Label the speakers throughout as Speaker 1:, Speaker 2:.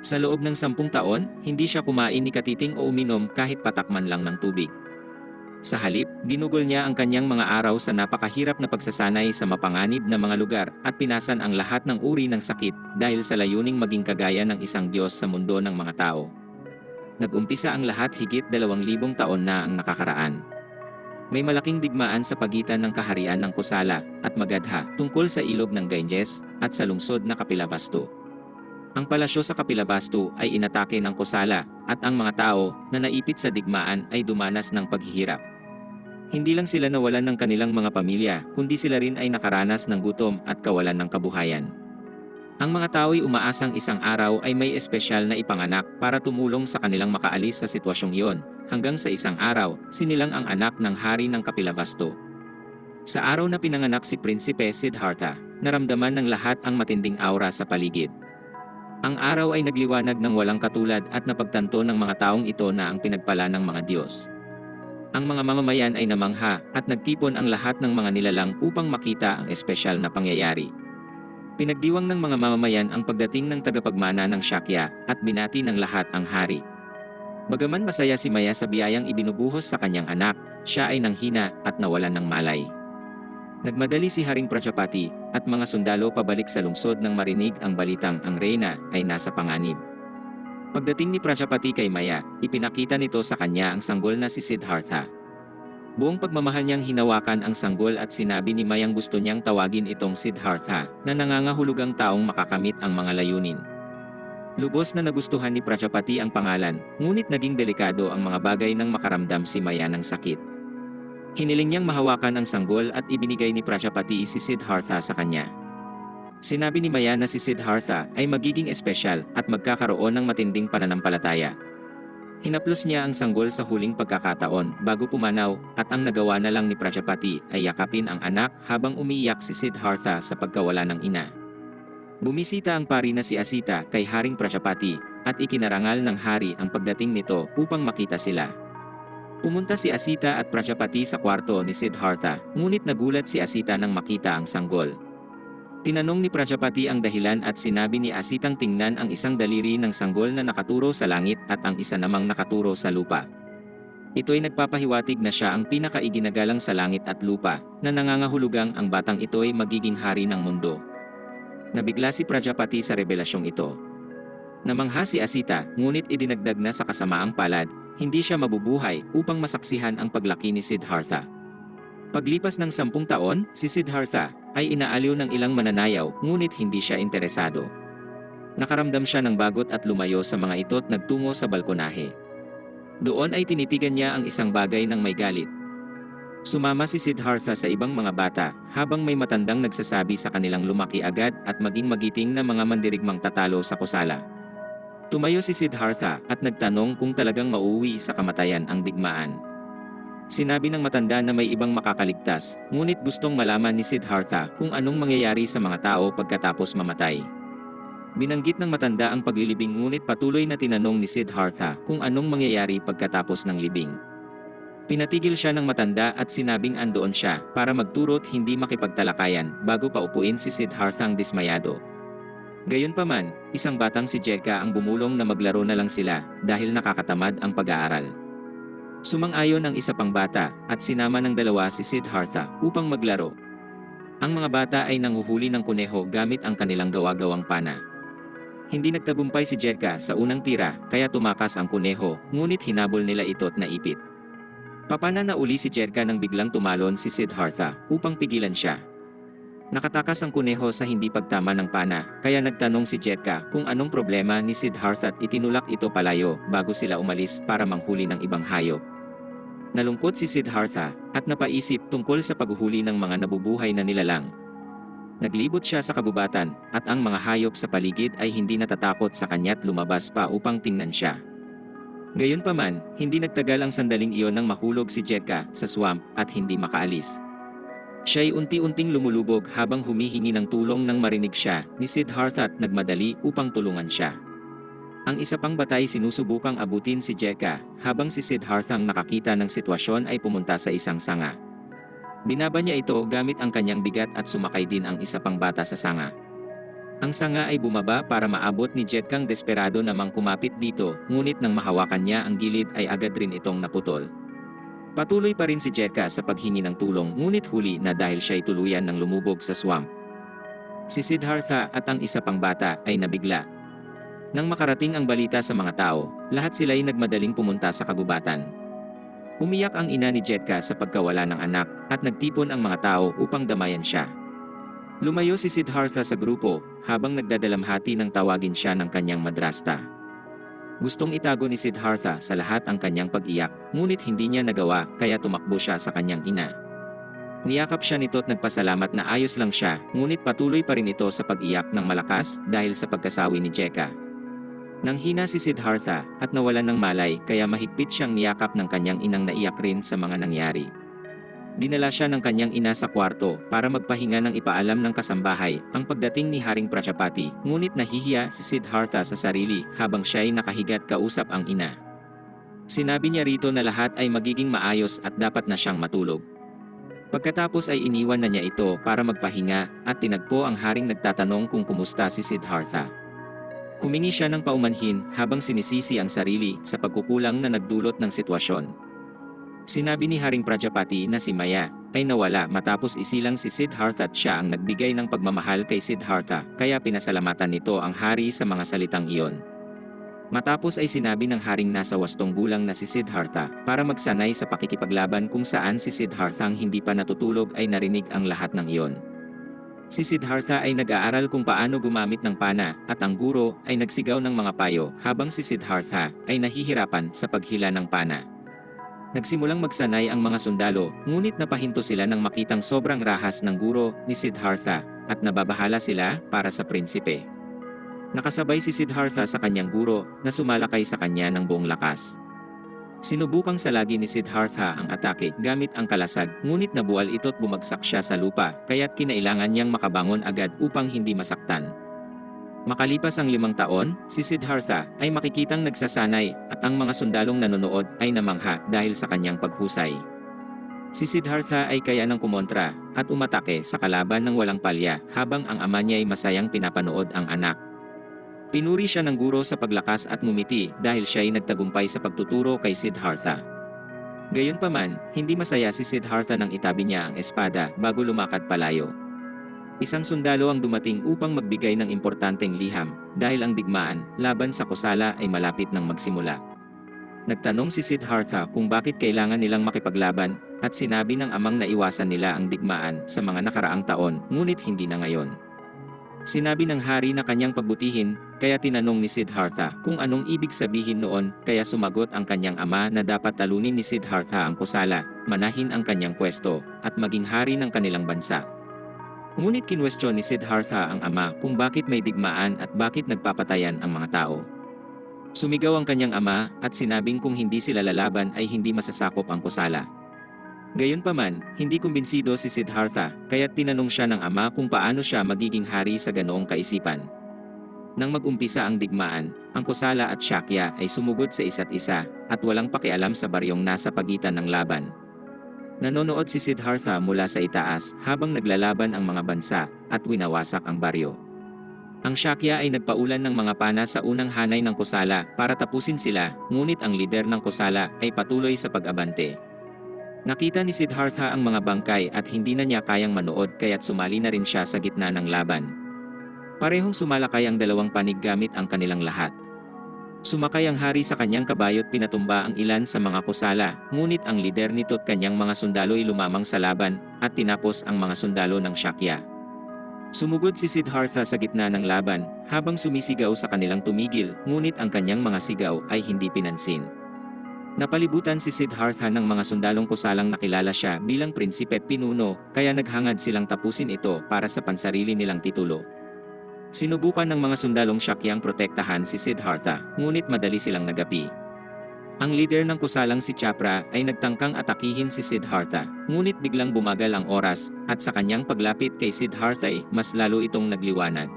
Speaker 1: Sa loob ng 10 taon, hindi siya kumain ni katiting o uminom kahit patakman lang ng tubig. Sa halip, ginugol niya ang kanyang mga araw sa napakahirap na pagsasanay sa mapanganib na mga lugar at pinasan ang lahat ng uri ng sakit dahil sa layuning maging kagaya ng isang Diyos sa mundo ng mga tao. Nag-umpisa ang lahat higit 2,000 taon na ang nakakaraan. May malaking digmaan sa pagitan ng kaharian ng Kosala at Magadha tungkol sa ilog ng Ganges at sa lungsod na Kapilavastu. Ang palasyo sa Kapilavastu ay inatake ng Kosala at ang mga tao na naipit sa digmaan ay dumanas ng paghihirap. Hindi lang sila nawalan ng kanilang mga pamilya, kundi sila rin ay nakaranas ng gutom at kawalan ng kabuhayan. Ang mga tao'y umaasang isang araw ay may espesyal na ipanganak para tumulong sa kanilang makaalis sa sitwasyong iyon, hanggang sa isang araw, sinilang ang anak ng hari ng Kapilavastu. Sa araw na pinanganak si Prinsipe Siddhartha, naramdaman ng lahat ang matinding aura sa paligid. Ang araw ay nagliwanag ng walang katulad at napagtanto ng mga taong ito na ang pinagpala ng mga Diyos. Ang mga mamamayan ay namangha at nagtipon ang lahat ng mga nilalang upang makita ang espesyal na pangyayari. Pinagdiwang ng mga mamamayan ang pagdating ng tagapagmana ng Shakya at binati ng lahat ang hari. Bagaman masaya si Maya sa biyayang ibinubuhos sa kanyang anak, siya ay nanghina at nawalan ng malay. Nagmadali si Haring Prajapati at mga sundalo pabalik sa lungsod nang marinig ang balitang ang reyna ay nasa panganib. Pagdating ni Prajapati kay Maya, ipinakita nito sa kanya ang sanggol na si Siddhartha. Buong pagmamahal niyang hinawakan ang sanggol at sinabi ni Mayang gusto niyang tawagin itong Siddhartha na nangangahulugang taong makakamit ang mga layunin. Lubos na nagustuhan ni Prajapati ang pangalan, ngunit naging delikado ang mga bagay nang makaramdam si Maya ng sakit. Hiniling niyang mahawakan ang sanggol at ibinigay ni Prajapati si Siddhartha sa kanya. Sinabi ni Maya na si Siddhartha ay magiging espesyal at magkakaroon ng matinding pananampalataya. Hinaplos niya ang sanggol sa huling pagkakataon bago pumanaw at ang nagawa na lang ni Prajapati ay yakapin ang anak habang umiiyak si Siddhartha sa pagkawala ng ina. Bumisita ang pari na si Asita kay Haring Prajapati at ikinarangal ng hari ang pagdating nito upang makita sila. Pumunta si Asita at Prajapati sa kwarto ni Siddhartha, ngunit nagulat si Asita nang makita ang sanggol. Tinanong ni Prajapati ang dahilan at sinabi ni Asitang tingnan ang isang daliri ng sanggol na nakaturo sa langit at ang isa namang nakaturo sa lupa. Ito'y nagpapahiwatig na siya ang pinakaiginagalang sa langit at lupa, na nangangahulugang ang batang ito'y magiging hari ng mundo. Nabigla si Prajapati sa revelasyong ito. Namangha si Asita, ngunit idinagdag na sa kasamaang palad, hindi siya mabubuhay upang masaksihan ang paglaki ni Siddhartha. Paglipas ng 10 taon, si Siddhartha ay inaaliw ng ilang mananayaw ngunit hindi siya interesado. Nakaramdam siya ng bagot at lumayo sa mga ito at nagtungo sa balkonahe. Doon ay tinitigan niya ang isang bagay ng may galit. Sumama si Siddhartha sa ibang mga bata habang may matandang nagsasabi sa kanilang lumaki agad at maging magiting na mga mandirigmang tatalo sa Kosala. Tumayo si Siddhartha at nagtanong kung talagang mauuwi sa kamatayan ang digmaan. Sinabi ng matanda na may ibang makakaligtas, ngunit gustong malaman ni Siddhartha kung anong mangyayari sa mga tao pagkatapos mamatay. Binanggit ng matanda ang paglilibing ngunit patuloy na tinanong ni Siddhartha kung anong mangyayari pagkatapos ng libing. Pinatigil siya ng matanda at sinabing andoon siya para magturo't hindi makipagtalakayan bago paupuin si Siddharthang dismayado. Gayunpaman, isang batang si Jeka ang bumulong na maglaro na lang sila dahil nakakatamad ang pag-aaral. Sumang-ayon ang isa pang bata at sinama ng dalawa si Siddhartha upang maglaro. Ang mga bata ay nanguhuli ng kuneho gamit ang kanilang gawa-gawang pana. Hindi nagtagumpay si Jeka sa unang tira kaya tumakas ang kuneho, ngunit hinabol nila ito at naipit. Papana na uli si Jeka nang biglang tumalon si Siddhartha upang pigilan siya. Nakatakas ang kuneho sa hindi pagtama ng pana, kaya nagtanong si Jeka kung anong problema ni Siddhartha at itinulak ito palayo bago sila umalis para manghuli ng ibang hayop. Nalungkot si Siddhartha at napaisip tungkol sa paghuhuli ng mga nabubuhay na nilalang. Naglibot siya sa kagubatan at ang mga hayop sa paligid ay hindi natatakot sa kanya't lumabas pa upang tingnan siya. Gayunpaman, hindi nagtagal ang sandaling iyon nang mahulog si Jeka sa swamp at hindi makaalis. Siya'y unti-unting lumulubog habang humihingi ng tulong nang marinig siya ni Siddhartha at nagmadali upang tulungan siya. Ang isa pang batay sinusubukang abutin si Jeka habang si Siddharthang nakakita ng sitwasyon ay pumunta sa isang sanga. Binaba niya ito gamit ang kanyang bigat at sumakay din ang isa pang bata sa sanga. Ang sanga ay bumaba para maabot ni Jetkang desperado namang kumapit dito, ngunit nang mahawakan niya ang gilid ay agad rin itong naputol. Patuloy pa rin si Jetka sa paghingi ng tulong ngunit huli na dahil siya'y tuluyan ng lumubog sa swamp. Si Siddhartha at ang isa pang bata ay nabigla. Nang makarating ang balita sa mga tao, lahat sila'y nagmadaling pumunta sa kagubatan. Umiyak ang ina ni Jetka sa pagkawala ng anak at nagtipon ang mga tao upang damayan siya. Lumayo si Siddhartha sa grupo habang nagdadalamhati ng tawagin siya ng kanyang madrasta. Gustong itago ni Siddhartha sa lahat ang kanyang pag-iyak, ngunit hindi niya nagawa kaya tumakbo siya sa kanyang ina. Niyakap siya nito at nagpasalamat na ayos lang siya, ngunit patuloy pa rin ito sa pag-iyak ng malakas dahil sa pagkasawi ni Jekka. Nang hina si Siddhartha at nawalan ng malay kaya mahigpit siyang niyakap ng kanyang inang naiyak rin sa mga nangyari. Dinala siya ng kanyang ina sa kwarto para magpahinga ng ipaalam ng kasambahay ang pagdating ni Haring Prajapati, ngunit nahihiya si Siddhartha sa sarili habang siya'y nakahigat kausap ang ina. Sinabi niya rito na lahat ay magiging maayos at dapat na siyang matulog. Pagkatapos ay iniwan na niya ito para magpahinga at tinagpo ang haring nagtatanong kung kumusta si Siddhartha. Humingi siya ng paumanhin habang sinisisi ang sarili sa pagkukulang na nagdulot ng sitwasyon. Sinabi ni Haring Prajapati na si Maya ay nawala matapos isilang si Siddhartha at siya ang nagbigay ng pagmamahal kay Siddhartha kaya pinasalamatan nito ang hari sa mga salitang iyon. Matapos ay sinabi ng haring nasa wastong gulang na si Siddhartha para magsanay sa pakikipaglaban kung saan si Siddhartha ang hindi pa natutulog ay narinig ang lahat ng iyon. Si Siddhartha ay nag-aaral kung paano gumamit ng pana at ang guro ay nagsigaw ng mga payo habang si Siddhartha ay nahihirapan sa paghila ng pana. Nagsimulang magsanay ang mga sundalo, ngunit napahinto sila nang makitang sobrang rahas ng guro ni Siddhartha at nababahala sila para sa prinsipe. Nakasabay si Siddhartha sa kanyang guro na sumalakay sa kanya ng buong lakas. Sinubukang salagi ni Siddhartha ang atake gamit ang kalasag, ngunit nabuwal ito't bumagsak siya sa lupa kaya't kinailangan niyang makabangon agad upang hindi masaktan. Makalipas ang 5 taon, si Siddhartha ay makikitang nagsasanay at ang mga sundalong nanonood ay namangha dahil sa kanyang paghusay. Si Siddhartha ay kaya ng kumontra at umatake sa kalaban ng walang palya habang ang ama niya ay masayang pinapanood ang anak. Pinuri siya ng guro sa paglakas at ngumiti dahil siya ay nagtagumpay sa pagtuturo kay Siddhartha. Gayunpaman, hindi masaya si Siddhartha nang itabi niya ang espada bago lumakad palayo. Isang sundalo ang dumating upang magbigay ng importanteng liham dahil ang digmaan laban sa Kosala ay malapit nang magsimula. Nagtanong si Siddhartha kung bakit kailangan nilang makipaglaban at sinabi ng amang na iwasan nila ang digmaan sa mga nakaraang taon ngunit hindi na ngayon. Sinabi ng hari na kanyang pagbutihin kaya tinanong ni Siddhartha kung anong ibig sabihin noon kaya sumagot ang kanyang ama na dapat talunin ni Siddhartha ang Kosala, manahin ang kanyang pwesto at maging hari ng kanilang bansa. Ngunit kinwestiyon ni Siddhartha ang ama kung bakit may digmaan at bakit nagpapatayan ang mga tao. Sumigaw ang kanyang ama at sinabing kung hindi sila lalaban ay hindi masasakop ang Kosala. Gayunpaman, hindi kumbinsido si Siddhartha kaya't tinanong siya ng ama kung paano siya magiging hari sa ganoong kaisipan. Nang mag-umpisa ang digmaan, ang Kosala at Shakya ay sumugod sa isa't isa at walang pakialam sa baryong nasa pagitan ng laban. Nanonood si Siddhartha mula sa itaas habang naglalaban ang mga bansa at winawasak ang baryo. Ang Shakya ay nagpaulan ng mga pana sa unang hanay ng Kosala para tapusin sila, ngunit ang lider ng Kosala ay patuloy sa pag-abante. Nakita ni Siddhartha ang mga bangkay at hindi na niya kayang manood kaya't sumali na rin siya sa gitna ng laban. Parehong sumalakay ang dalawang panig gamit ang kanilang lahat. Sumakay ang hari sa kanyang kabayo't pinatumba ang ilan sa mga Kosala, ngunit ang lider nito't kanyang mga sundalo ay lumamang sa laban at tinapos ang mga sundalo ng Shakya. Sumugod si Siddhartha sa gitna ng laban habang sumisigaw sa kanilang tumigil, ngunit ang kanyang mga sigaw ay hindi pinansin. Napalibutan si Siddhartha ng mga sundalong Kosalang nakilala siya bilang prinsipe at pinuno, kaya naghangad silang tapusin ito para sa pansarili nilang titulo. Sinubukan ng mga sundalong Shakyang protektahan si Siddhartha, ngunit madali silang nagapi. Ang lider ng Kosalang si Chapra ay nagtangkang atakihin si Siddhartha, ngunit biglang bumagal ang oras, at sa kanyang paglapit kay Siddhartha ay mas lalo itong nagliwanag.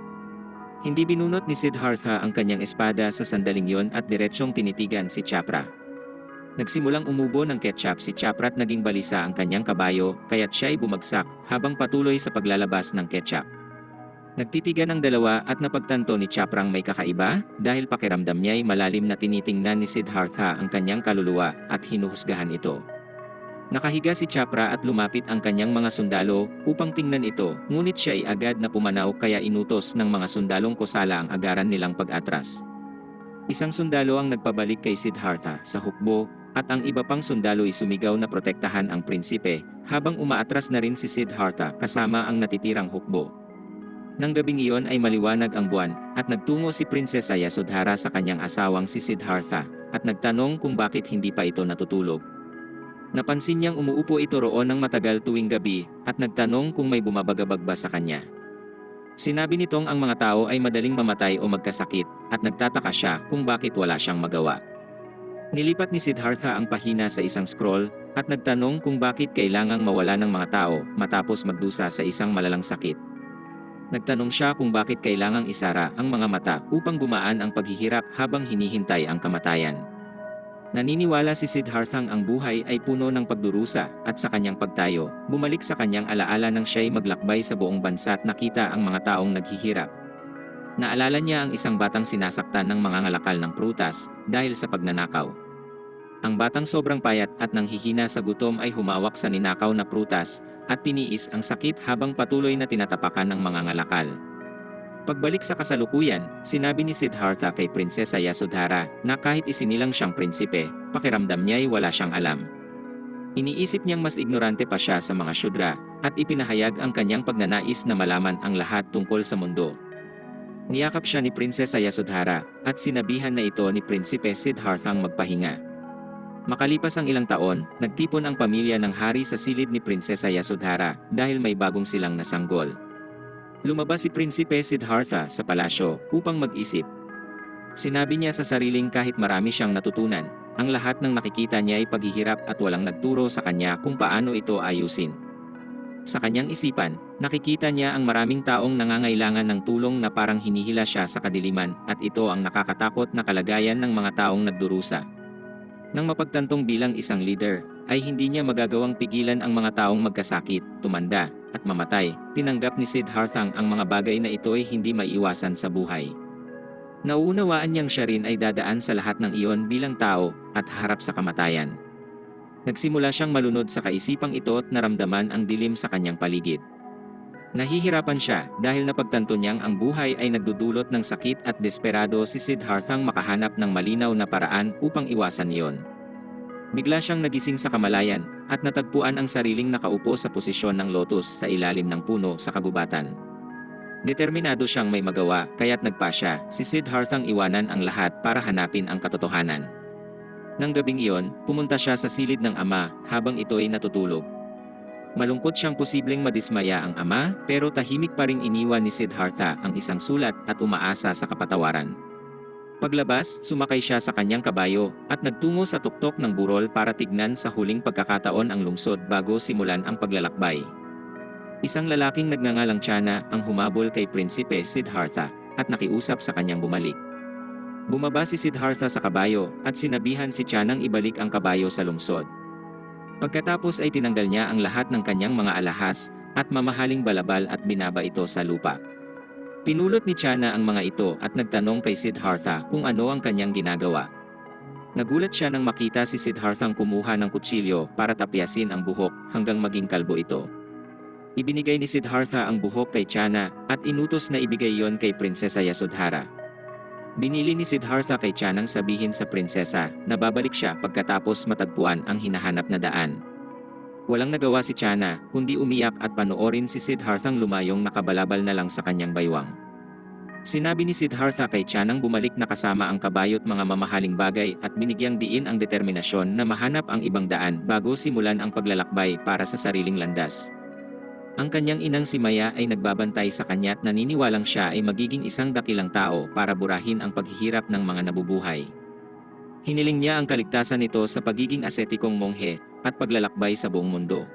Speaker 1: Hindi binunot ni Siddhartha ang kanyang espada sa sandaling yon at diretsyong tinitigan si Chapra. Nagsimulang umubo ng ketchup si Chapra at naging balisa ang kanyang kabayo, kaya't siya ay bumagsak habang patuloy sa paglalabas ng ketchup. Nagtitigan ang dalawa at napagtanto ni Chaprang may kakaiba dahil pakiramdam niya'y malalim na tinitingnan ni Siddhartha ang kanyang kaluluwa at hinuhusgahan ito. Nakahiga si Chapra at lumapit ang kanyang mga sundalo upang tingnan ito, ngunit siya ay agad na pumanaw kaya inutos ng mga sundalong Kosala ang agaran nilang pag-atras. Isang sundalo ang nagpabalik kay Siddhartha sa hukbo at ang iba pang sundalo ay sumigaw na protektahan ang prinsipe habang umaatras na rin si Siddhartha kasama ang natitirang hukbo. Nang gabing iyon ay maliwanag ang buwan at nagtungo si Prinsesa Yasodhara sa kanyang asawang si Siddhartha at nagtanong kung bakit hindi pa ito natutulog. Napansin niyang umuupo ito roon ng matagal tuwing gabi at nagtanong kung may bumabagabag ba sa kanya. Sinabi nitong ang mga tao ay madaling mamatay o magkasakit at nagtataka siya kung bakit wala siyang magawa. Nilipat ni Siddhartha ang pahina sa isang scroll at nagtanong kung bakit kailangang mawala ng mga tao matapos magdusa sa isang malalang sakit. Nagtanong siya kung bakit kailangang isara ang mga mata upang gumaan ang paghihirap habang hinihintay ang kamatayan. Naniniwala si Siddharthang ang buhay ay puno ng pagdurusa at sa kanyang pagtayo, bumalik sa kanyang alaala nang siya'y maglakbay sa buong bansa at nakita ang mga taong naghihirap. Naalala niya ang isang batang sinasaktan ng mga ngalakal ng prutas dahil sa pagnanakaw. Ang batang sobrang payat at nanghihina sa gutom ay humawak sa ninakaw na prutas at tiniis ang sakit habang patuloy na tinatapakan ng mga ngalakal. Pagbalik sa kasalukuyan, sinabi ni Siddhartha kay Prinsesa Yasodhara na kahit isinilang siyang prinsipe, pakiramdam niya ay wala siyang alam. Iniisip niyang mas ignorante pa siya sa mga syudra at ipinahayag ang kanyang pagnanais na malaman ang lahat tungkol sa mundo. Niyakap siya ni Prinsesa Yasodhara at sinabihan na ito ni Prinsipe Siddharthang magpahinga. Makalipas ang ilang taon, nagtipon ang pamilya ng hari sa silid ni Prinsesa Yasodhara dahil may bagong silang nasanggol. Lumabas si Prinsipe Siddhartha sa palasyo upang mag-isip. Sinabi niya sa sariling kahit marami siyang natutunan, ang lahat ng nakikita niya ay paghihirap at walang nagturo sa kanya kung paano ito ayusin. Sa kanyang isipan, nakikita niya ang maraming taong nangangailangan ng tulong na parang hinihila siya sa kadiliman at ito ang nakakatakot na kalagayan ng mga taong nagdurusa. Nang mapagtantong bilang isang leader, ay hindi niya magagawang pigilan ang mga taong magkasakit, tumanda, at mamatay. Tinanggap ni Siddharthang ang mga bagay na ito ay hindi maiiwasan sa buhay. Nauunawaan niyang siya rin ay dadaan sa lahat ng iyon bilang tao at harap sa kamatayan. Nagsimula siyang malunod sa kaisipang ito at naramdaman ang dilim sa kanyang paligid. Nahihirapan siya dahil napagtanto niyang ang buhay ay nagdudulot ng sakit at desperado si Siddharthang makahanap ng malinaw na paraan upang iwasan iyon. Bigla siyang nagising sa kamalayan at natagpuan ang sariling nakaupo sa posisyon ng lotus sa ilalim ng puno sa kagubatan. Determinado siyang may magawa kaya't nagpasya si Siddharthang iwanan ang lahat para hanapin ang katotohanan. Nang gabing iyon, pumunta siya sa silid ng ama habang ito ay natutulog. Malungkot siyang posibleng madismaya ang ama pero tahimik pa ring iniwan ni Siddhartha ang isang sulat at umaasa sa kapatawaran. Paglabas, sumakay siya sa kanyang kabayo at nagtungo sa tuktok ng burol para tignan sa huling pagkakataon ang lungsod bago simulan ang paglalakbay. Isang lalaking nagngangalang Channa ang humabol kay Prinsipe Siddhartha at nakiusap sa kanyang bumalik. Bumaba si Siddhartha sa kabayo at sinabihan si Channang ibalik ang kabayo sa lungsod. Pagkatapos ay tinanggal niya ang lahat ng kanyang mga alahas at mamahaling balabal at binaba ito sa lupa. Pinulot ni Channa ang mga ito at nagtanong kay Siddhartha kung ano ang kanyang ginagawa. Nagulat siya nang makita si Siddharthang kumuha ng kutsilyo para tapyasin ang buhok hanggang maging kalbo ito. Ibinigay ni Siddhartha ang buhok kay Channa at inutos na ibigay yon kay Prinsesa Yasodhara. Binili ni Siddhartha kay Channang sabihin sa prinsesa na babalik siya pagkatapos matagpuan ang hinahanap na daan. Walang nagawa si Channa kundi umiyak at panoorin si Siddharthang lumayong nakabalabal na lang sa kanyang baywang. Sinabi ni Siddhartha kay Channang bumalik na kasama ang kabayo at mga mamahaling bagay at binigyang diin ang determinasyon na mahanap ang ibang daan bago simulan ang paglalakbay para sa sariling landas. Ang kanyang inang si Maya ay nagbabantay sa kanya at naniniwalang siya ay magiging isang dakilang tao para burahin ang paghihirap ng mga nabubuhay. Hiniling niya ang kaligtasan nito sa pagiging asetikong monghe at paglalakbay sa buong mundo.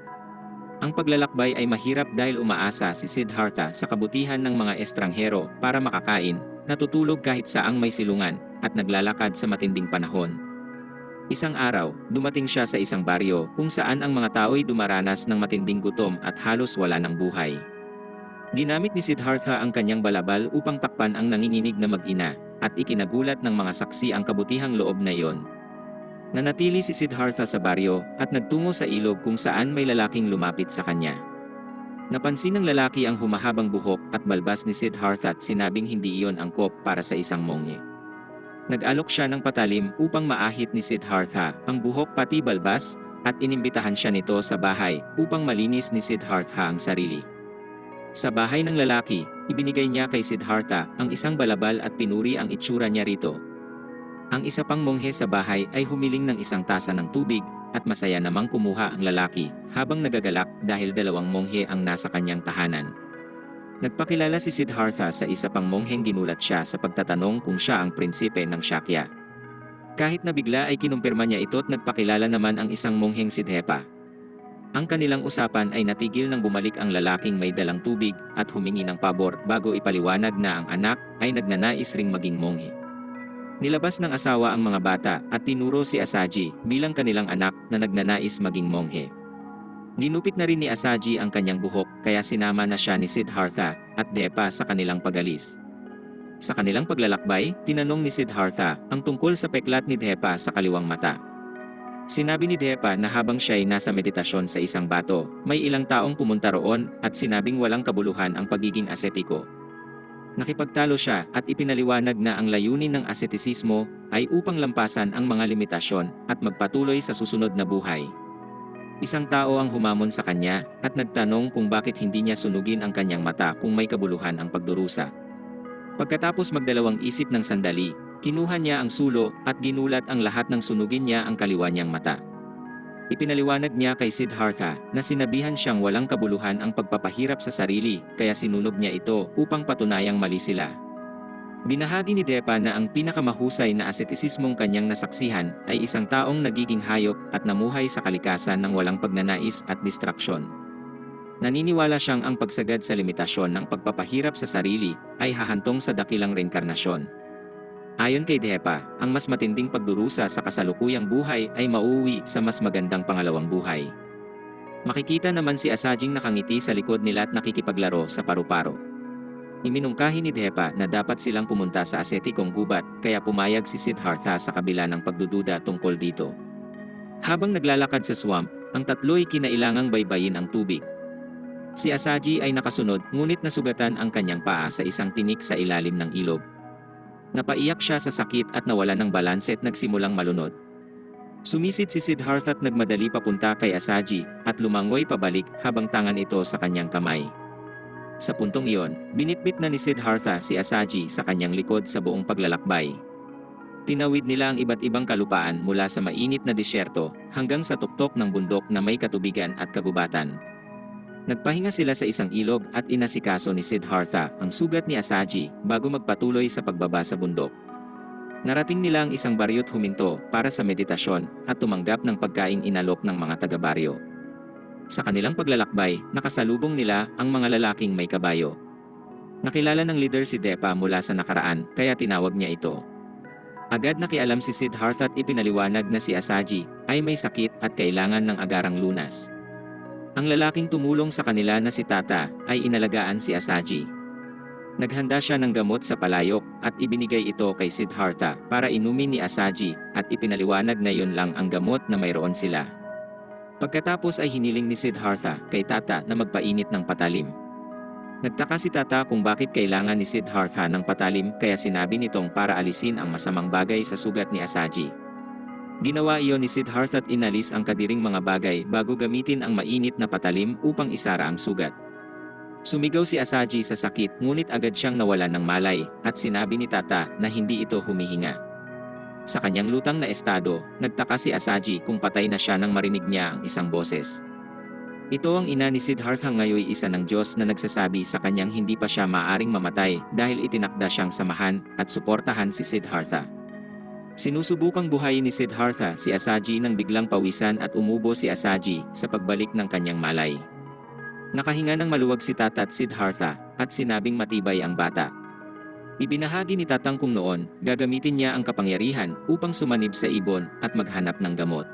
Speaker 1: Ang paglalakbay ay mahirap dahil umaasa si Siddhartha sa kabutihan ng mga estranghero para makakain, natutulog kahit saang may silungan, at naglalakad sa matinding panahon. Isang araw, dumating siya sa isang baryo kung saan ang mga tao ay dumaranas ng matinding gutom at halos wala ng buhay. Ginamit ni Siddhartha ang kanyang balabal upang takpan ang nanginginig na mag-ina, at ikinagulat ng mga saksi ang kabutihang loob na iyon. Nanatili si Siddhartha sa baryo at nagtungo sa ilog kung saan may lalaking lumapit sa kanya. Napansin ng lalaki ang humahabang buhok at balbas ni Siddhartha at sinabing hindi iyon angkop para sa isang monghe. Nag-alok siya ng patalim upang maahit ni Siddhartha ang buhok pati balbas at inimbitahan siya nito sa bahay upang malinis ni Siddhartha ang sarili. Sa bahay ng lalaki, ibinigay niya kay Siddhartha ang isang balabal at pinuri ang itsura niya rito. Ang isa pang monghe sa bahay ay humiling ng isang tasa ng tubig at masaya namang kumuha ang lalaki habang nagagalak dahil dalawang monghe ang nasa kanyang tahanan. Nagpakilala si Siddhartha sa isa pang mongheng ginulat siya sa pagtatanong kung siya ang prinsipe ng Shakya. Kahit na bigla ay kinumpirma niya ito at nagpakilala naman ang isang mongheng Sidhepa. Ang kanilang usapan ay natigil nang bumalik ang lalaking may dalang tubig at humingi ng pabor bago ipaliwanag na ang anak ay nagnanais ring maging monghe. Nilabas ng asawa ang mga bata at tinuro si Asaji bilang kanilang anak na nagnanais maging monghe. Ginupit na rin ni Asaji ang kanyang buhok kaya sinama na siya ni Siddhartha at Depa sa kanilang pagalis. Sa kanilang paglalakbay, tinanong ni Siddhartha ang tungkol sa peklat ni Depa sa kaliwang mata. Sinabi ni Depa na habang siya'y nasa meditasyon sa isang bato, may ilang taong pumunta roon at sinabing walang kabuluhan ang pagiging asetiko. Nakipagtalo siya at ipinaliwanag na ang layunin ng asetisismo ay upang lampasan ang mga limitasyon at magpatuloy sa susunod na buhay. Isang tao ang humamon sa kanya at nagtanong kung bakit hindi niya sunugin ang kanyang mata kung may kabuluhan ang pagdurusa. Pagkatapos magdalawang isip ng sandali, kinuha niya ang sulo at ginulat ang lahat ng sunugin niya ang kaliwa niyang mata. Ipinaliwanag niya kay Siddhartha na sinabihan siyang walang kabuluhan ang pagpapahirap sa sarili kaya sinunog niya ito upang patunayang mali sila. Binahagi ni Depa na ang pinakamahusay na asetisismong kanyang nasaksihan ay isang taong nagiging hayop at namuhay sa kalikasan ng walang pagnanais at distraksyon. Naniniwala siyang ang pagsagad sa limitasyon ng pagpapahirap sa sarili ay hahantong sa dakilang reinkarnasyon. Ayon kay Depa, ang mas matinding pagdurusa sa kasalukuyang buhay ay mauuwi sa mas magandang pangalawang buhay. Makikita naman si Asajing nakangiti sa likod nila at nakikipaglaro sa paru-paro. Iminungkahi ni Depa na dapat silang pumunta sa asetikong gubat kaya pumayag si Siddhartha sa kabila ng pagdududa tungkol dito. Habang naglalakad sa swamp, ang tatlo'y kinailangang baybayin ang tubig. Si Asaji ay nakasunod ngunit nasugatan ang kanyang paa sa isang tinik sa ilalim ng ilog. Napaiyak siya sa sakit at nawalan ng balanse at nagsimulang malunod. Sumisid si Siddhartha at nagmadali papunta kay Asaji at lumangoy pabalik habang tangan ito sa kanyang kamay. Sa puntong iyon, binitbit na ni Siddhartha si Asaji sa kanyang likod sa buong paglalakbay. Tinawid nila ang iba't ibang kalupaan mula sa mainit na disyerto hanggang sa tuktok ng bundok na may katubigan at kagubatan. Nagpahinga sila sa isang ilog at inasikaso ni Siddhartha ang sugat ni Asaji bago magpatuloy sa pagbaba sa bundok. Narating nila ang isang baryo at huminto para sa meditasyon at tumanggap ng pagkaing inalok ng mga taga-baryo. Sa kanilang paglalakbay, nakasalubong nila ang mga lalaking may kabayo. Nakilala ng leader si Depa mula sa nakaraan kaya tinawag niya ito. Agad nakialam si Siddhartha at ipinaliwanag na si Asaji ay may sakit at kailangan ng agarang lunas. Ang lalaking tumulong sa kanila na si Tata ay inalagaan si Asaji. Naghanda siya ng gamot sa palayok at ibinigay ito kay Siddhartha para inumin ni Asaji at ipinaliwanag na yun lang ang gamot na mayroon sila. Pagkatapos ay hiniling ni Siddhartha kay Tata na magpainit ng patalim. Nagtaka si Tata kung bakit kailangan ni Siddhartha ng patalim kaya sinabi nitong para alisin ang masamang bagay sa sugat ni Asaji. Ginawa iyon ni Siddhartha at inalis ang kadiring mga bagay bago gamitin ang mainit na patalim upang isara ang sugat. Sumigaw si Asaji sa sakit ngunit agad siyang nawalan ng malay at sinabi ni Tata na hindi ito humihinga. Sa kanyang lutang na estado, nagtaka si Asaji kung patay na siya nang marinig niya ang isang boses. Ito ang ina ni Siddhartha ngayoy isa ng Diyos na nagsasabi sa kanyang hindi pa siya maaring mamatay dahil itinakda siyang samahan at suportahan si Siddhartha. Sinusubukang buhayin ni Siddhartha si Asaji nang biglang pawisan at umubo si Asaji sa pagbalik ng kanyang malay. Nakahinga ng maluwag si Tata at Siddhartha at sinabing matibay ang bata. Ibinahagi ni Tatang kung noon, gagamitin niya ang kapangyarihan upang sumanib sa ibon at maghanap ng gamot.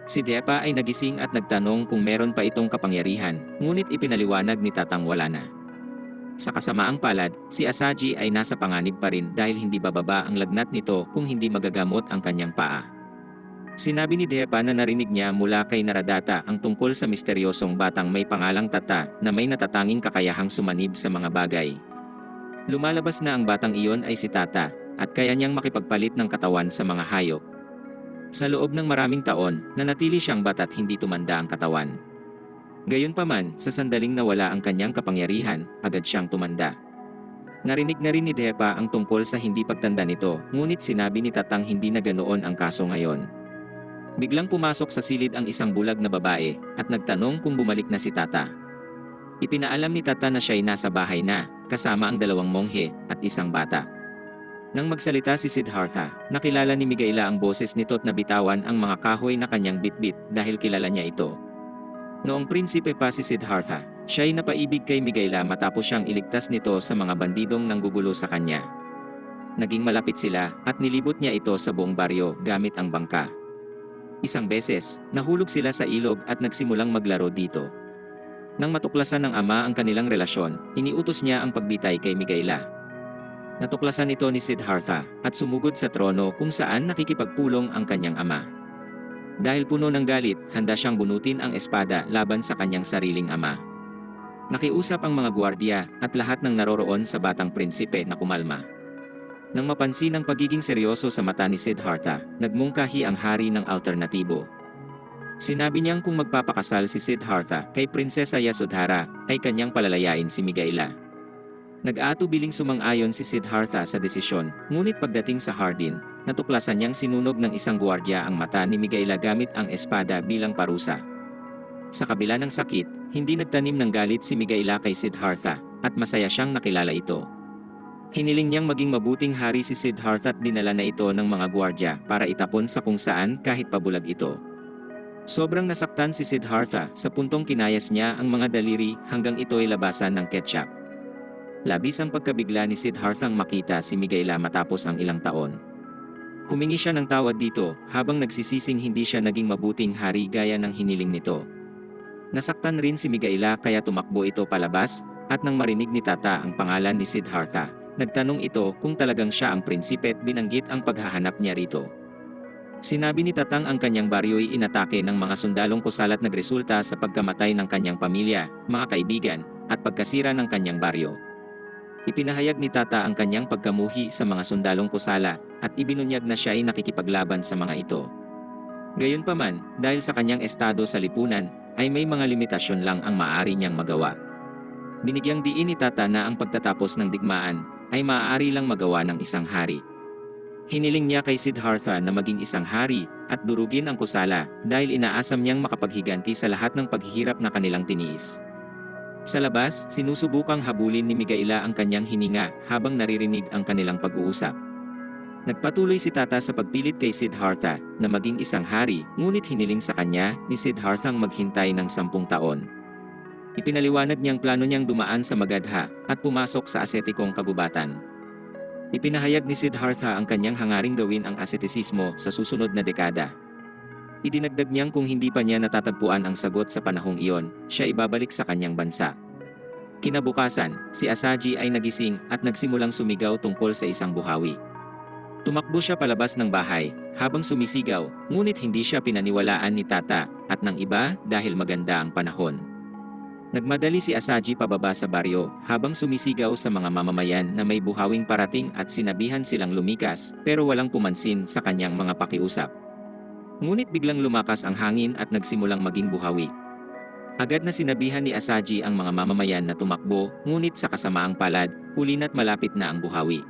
Speaker 1: Si Depa ay nagising at nagtanong kung meron pa itong kapangyarihan, ngunit ipinaliwanag ni Tatang wala na. Sa kasamaang palad, si Asaji ay nasa panganib pa rin dahil hindi bababa ang lagnat nito kung hindi magagamot ang kanyang paa. Sinabi ni Depa na narinig niya mula kay Naradata ang tungkol sa misteryosong batang may pangalang Tata na may natatanging kakayahang sumanib sa mga bagay. Lumalabas na ang batang iyon ay si Tata at kaya niyang makipagpalit ng katawan sa mga hayop. Sa loob ng maraming taon, nanatili siyang bata't hindi tumanda ang katawan. Gayunpaman, sa sandaling nawala ang kanyang kapangyarihan, agad siyang tumanda. Narinig na rin ni Depa ang tungkol sa hindi pagtanda nito, ngunit sinabi ni Tatang hindi na ganoon ang kaso ngayon. Biglang pumasok sa silid ang isang bulag na babae at nagtanong kung bumalik na si Tata. Ipinaalam ni Tata na siya'y nasa bahay na, kasama ang 2 monghe at isang bata. Nang magsalita si Siddhartha, nakilala ni Miguela ang boses nito at nabitawan ang mga kahoy na kanyang bitbit dahil kilala niya ito. Noong prinsipe pa si Siddhartha, siya'y napaibig kay Miguela matapos siyang iligtas nito sa mga bandidong nanggugulo sa kanya. Naging malapit sila at nilibot niya ito sa buong baryo gamit ang bangka. Isang beses, nahulog sila sa ilog at nagsimulang maglaro dito. Nang matuklasan ng ama ang kanilang relasyon, iniutos niya ang pagbitay kay Miguela. Natuklasan ito ni Siddhartha at sumugod sa trono kung saan nakikipagpulong ang kanyang ama. Dahil puno ng galit, handa siyang bunutin ang espada laban sa kanyang sariling ama. Nakiusap ang mga gwardiya at lahat ng naroroon sa batang prinsipe na kumalma. Nang mapansin ang pagiging seryoso sa mata ni Siddhartha, nagmungkahi ang hari ng alternatibo. Sinabi niyang kung magpapakasal si Siddhartha kay Prinsesa Yasodhara, ay kanyang palalayain si Miguela. Nag-aatubiling sumang-ayon si Siddhartha sa desisyon, ngunit pagdating sa hardin, natuklasan niyang sinunog ng isang gwardiya ang mata ni Miguela gamit ang espada bilang parusa. Sa kabila ng sakit, hindi nagtanim ng galit si Miguela kay Siddhartha, at masaya siyang nakilala ito. Hiniling niyang maging mabuting hari si Siddhartha at dinala na ito ng mga gwardiya para itapon sa kung saan kahit pabulag ito. Sobrang nasaktan si Siddhartha sa puntong kinayas niya ang mga daliri hanggang ito'y labasan ng ketchup. Labis ang pagkabigla ni Siddharthang makita si Miguela matapos ang ilang taon. Humingi siya ng tawad dito habang nagsisising hindi siya naging mabuting hari gaya ng hiniling nito. Nasaktan rin si Miguela kaya tumakbo ito palabas at nang marinig ni Tata ang pangalan ni Siddhartha, nagtanong ito kung talagang siya ang prinsipe at binanggit ang paghahanap niya rito. Sinabi ni Tatang ang kanyang baryo'y inatake ng mga sundalong kusal at nagresulta sa pagkamatay ng kanyang pamilya, mga kaibigan, at pagkasira ng kanyang baryo. Ipinahayag ni Tata ang kanyang pagkamuhi sa mga sundalong kusala at ibinunyag na siya ay nakikipaglaban sa mga ito. Gayunpaman, dahil sa kanyang estado sa lipunan, ay may mga limitasyon lang ang maaari niyang magawa. Binigyang diin ni Tata na ang pagtatapos ng digmaan ay maaari lang magawa ng isang hari. Hiniling niya kay Siddhartha na maging isang hari at durugin ang kusala dahil inaasam niyang makapaghiganti sa lahat ng paghihirap na kanilang tiniis. Sa labas, sinusubukang habulin ni Miguela ang kanyang hininga habang naririnig ang kanilang pag-uusap. Nagpatuloy si Tata sa pagpilit kay Siddhartha na maging isang hari, ngunit hiniling sa kanya ni Siddharthang maghintay ng 10 taon. Ipinaliwanag niyang plano niyang dumaan sa Magadha at pumasok sa asetikong kagubatan. Ipinahayag ni Siddhartha ang kanyang hangaring gawin ang asetisismo sa susunod na dekada. Idinagdag niyang kung hindi pa niya natatagpuan ang sagot sa panahong iyon, siya ibabalik sa kanyang bansa. Kinabukasan, si Asaji ay nagising at nagsimulang sumigaw tungkol sa isang buhawi. Tumakbo siya palabas ng bahay, habang sumisigaw, ngunit hindi siya pinaniwalaan ni Tata at ng iba dahil maganda ang panahon. Nagmadali si Asaji pababa sa baryo habang sumisigaw sa mga mamamayan na may buhawing parating at sinabihan silang lumikas pero walang pumansin sa kanyang mga pakiusap. Ngunit biglang lumakas ang hangin at nagsimulang maging buhawi. Agad na sinabihan ni Asaji ang mga mamamayan na tumakbo, ngunit sa kasamaang palad, huli na't malapit na ang buhawi.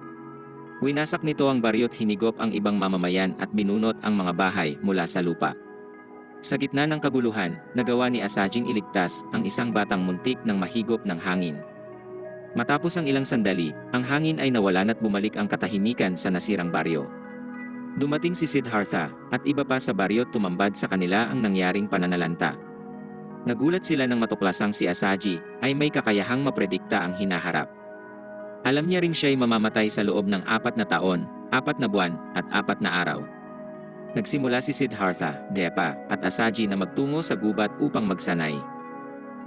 Speaker 1: Winasak nito ang baryo at hinigop ang ibang mamamayan at binunot ang mga bahay mula sa lupa. Sa gitna ng kaguluhan, nagawa ni Asajing iligtas ang isang batang muntik ng mahigop ng hangin. Matapos ang ilang sandali, ang hangin ay nawalan at bumalik ang katahimikan sa nasirang baryo. Dumating si Siddhartha at iba pa sa baryo at tumambad sa kanila ang nangyaring pananalanta. Nagulat sila nang matuklasang si Asaji ay may kakayahang mapredikta ang hinaharap. Alam niya ring siya'y mamamatay sa loob ng 4 na taon, 4 na buwan, at 4 na araw. Nagsimula si Siddhartha, Depa, at Asaji na magtungo sa gubat upang magsanay.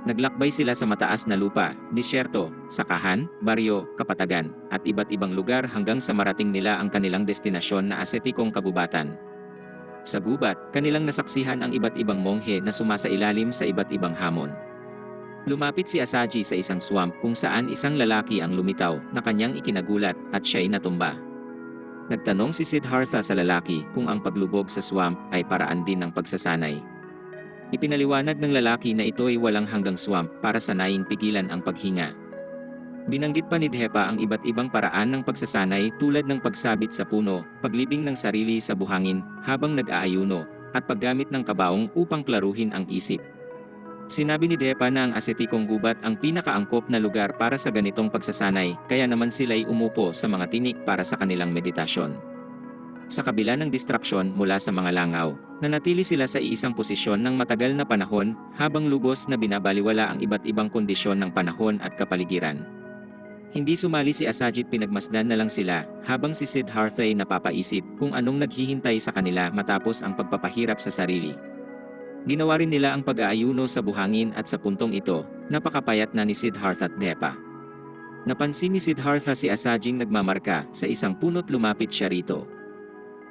Speaker 1: Naglakbay sila sa mataas na lupa, disyerto, sakahan, baryo, kapatagan, at iba't ibang lugar hanggang sa marating nila ang kanilang destinasyon na asetikong kagubatan. Sa gubat, kanilang nasaksihan ang iba't ibang monghe na sumasailalim sa iba't ibang hamon. Lumapit si Asaji sa isang swamp kung saan isang lalaki ang lumitaw na kanyang ikinagulat at siya'y natumba. Nagtanong si Siddhartha sa lalaki kung ang paglubog sa swamp ay paraan din ng pagsasanay. Ipinaliwanag ng lalaki na ito ay walang hanggang swamp para sanayin pigilan ang paghinga. Binanggit pa ni Dhepa ang iba't ibang paraan ng pagsasanay tulad ng pagsabit sa puno, paglibing ng sarili sa buhangin habang nag-aayuno, at paggamit ng kabaong upang klaruhin ang isip. Sinabi ni Dhepa na ang asetikong gubat ang pinakaangkop na lugar para sa ganitong pagsasanay, kaya naman sila'y umupo sa mga tinik para sa kanilang meditasyon. Sa kabila ng distraksyon mula sa mga langaw, nanatili sila sa iisang posisyon ng matagal na panahon habang lubos na binabaliwala ang iba't ibang kondisyon ng panahon at kapaligiran. Hindi sumali si Asajit, pinagmasdan na lang sila habang si Siddhartha ay napapaisip kung anong naghihintay sa kanila matapos ang pagpapahirap sa sarili. Ginawa rin nila ang pag-aayuno sa buhangin at sa puntong ito, napakapayat na ni Siddhartha at Dhepa. Napansin ni Siddhartha si Asajing nagmamarka sa isang puno't lumapit siya rito.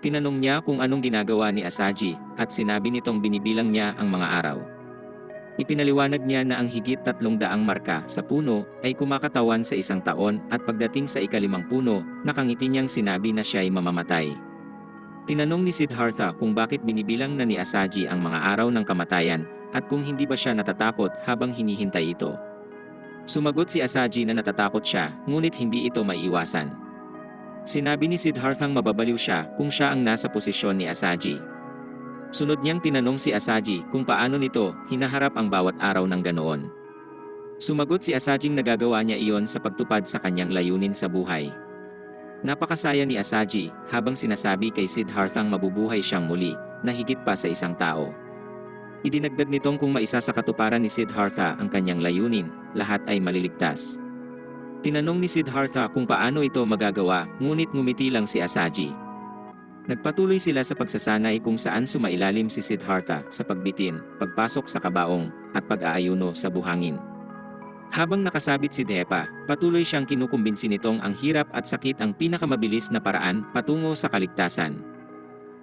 Speaker 1: Tinanong niya kung anong ginagawa ni Asaji at sinabi nitong binibilang niya ang mga araw. Ipinaliwanag niya na ang higit 300 marka sa puno ay kumakatawan sa isang taon at pagdating sa ika-5 puno, nakangiti niyang sinabi na siya ay mamamatay. Tinanong ni Siddhartha kung bakit binibilang na ni Asaji ang mga araw ng kamatayan at kung hindi ba siya natatakot habang hinihintay ito. Sumagot si Asaji na natatakot siya, ngunit hindi ito maiiwasan. Sinabi ni Siddharthang mababaliw siya kung siya ang nasa posisyon ni Asaji. Sunod niyang tinanong si Asaji kung paano nito hinaharap ang bawat araw ng ganoon. Sumagot si Asajing nagagawa niya iyon sa pagtupad sa kanyang layunin sa buhay. Napakasaya ni Asaji habang sinasabi kay Siddharthang mabubuhay siyang muli na higit pa sa isang tao. Idinagdag nitong kung maisa sa katuparan ni Siddhartha ang kanyang layunin, lahat ay maliligtas. Tinanong ni Siddhartha kung paano ito magagawa, ngunit ngumiti lang si Asaji. Nagpatuloy sila sa pagsasanay kung saan sumailalim si Siddhartha sa pagbitin, pagpasok sa kabaong, at pag-aayuno sa buhangin. Habang nakasabit si Dhepa, patuloy siyang kinukumbinsi nitong ang hirap at sakit ang pinakamabilis na paraan patungo sa kaligtasan.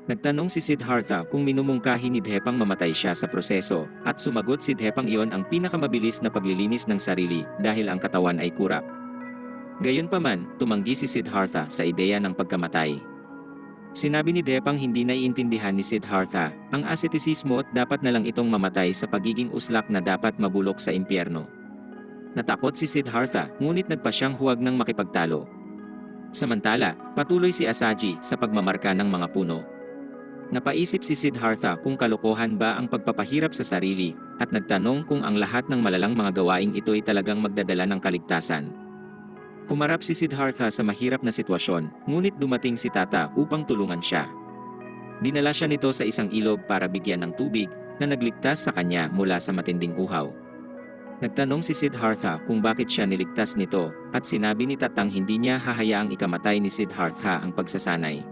Speaker 1: Nagtanong si Siddhartha kung minumungkahi ni Dhepang mamatay siya sa proseso, at sumagot si Dhepang iyon ang pinakamabilis na paglilinis ng sarili dahil ang katawan ay kurap. Gayunpaman, tumanggi si Siddhartha sa ideya ng pagkamatay. Sinabi ni Dhepang hindi naiintindihan ni Siddhartha ang ascetisismo at dapat na lang itong mamatay sa pagiging uslak na dapat mabulok sa impyerno. Natakot si Siddhartha, ngunit nagpa siyang huwag nang makipagtalo. Samantala, patuloy si Asaji sa pagmamarka ng mga puno. Napaisip si Siddhartha kung kalokohan ba ang pagpapahirap sa sarili, at nagtanong kung ang lahat ng malalang mga gawaing ito ay talagang magdadala ng kaligtasan. Humarap si Siddhartha sa mahirap na sitwasyon, ngunit dumating si Tata upang tulungan siya. Dinala siya nito sa isang ilog para bigyan ng tubig na nagligtas sa kanya mula sa matinding uhaw. Nagtanong si Siddhartha kung bakit siya niligtas nito, at sinabi ni Tatang hindi niya hahayaang ikamatay ni Siddhartha ang pagsasanay.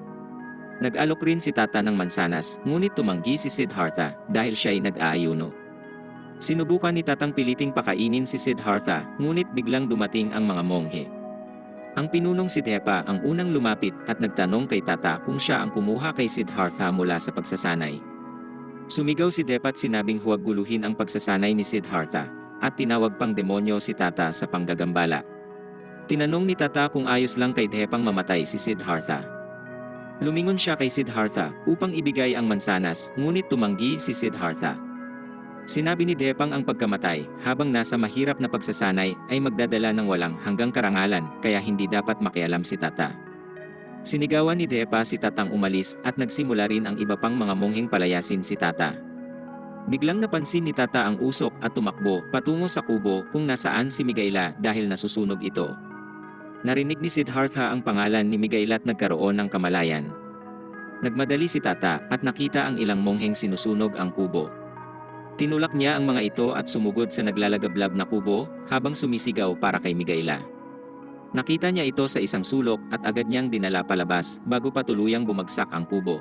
Speaker 1: Nag-alok rin si Tata ng mansanas, ngunit tumanggi si Siddhartha dahil siya ay nag-aayuno. Sinubukan ni Tatang piliting pakainin si Siddhartha, ngunit biglang dumating ang mga monghe. Ang pinunong si Dhepa ang unang lumapit at nagtanong kay Tata kung siya ang kumuha kay Siddhartha mula sa pagsasanay. Sumigaw si Dhepa at sinabing huwag guluhin ang pagsasanay ni Siddhartha, at tinawag pang demonyo si Tata sa panggagambala. Tinanong ni Tata kung ayos lang kay Dhepang mamatay si Siddhartha. Lumingon siya kay Siddhartha upang ibigay ang mansanas, ngunit tumanggi si Siddhartha. Sinabi ni Dhepang ang pagkamatay habang nasa mahirap na pagsasanay ay magdadala ng walang hanggang karangalan, kaya hindi dapat makialam si Tata. Sinigawan ni Dhepa si Tatang umalis at nagsimula rin ang iba pang mga mongheng palayasin si Tata. Biglang napansin ni Tata ang usok at tumakbo patungo sa kubo kung nasaan si Miguela dahil nasusunog ito. Narinig ni Siddhartha ang pangalan ni Miguela at nagkaroon ng kamalayan. Nagmadali si Tata at nakita ang ilang mongheng sinusunog ang kubo. Tinulak niya ang mga ito at sumugod sa naglalagablab na kubo habang sumisigaw para kay Miguela. Nakita niya ito sa isang sulok at agad niyang dinala palabas bago pa tuluyang bumagsak ang kubo.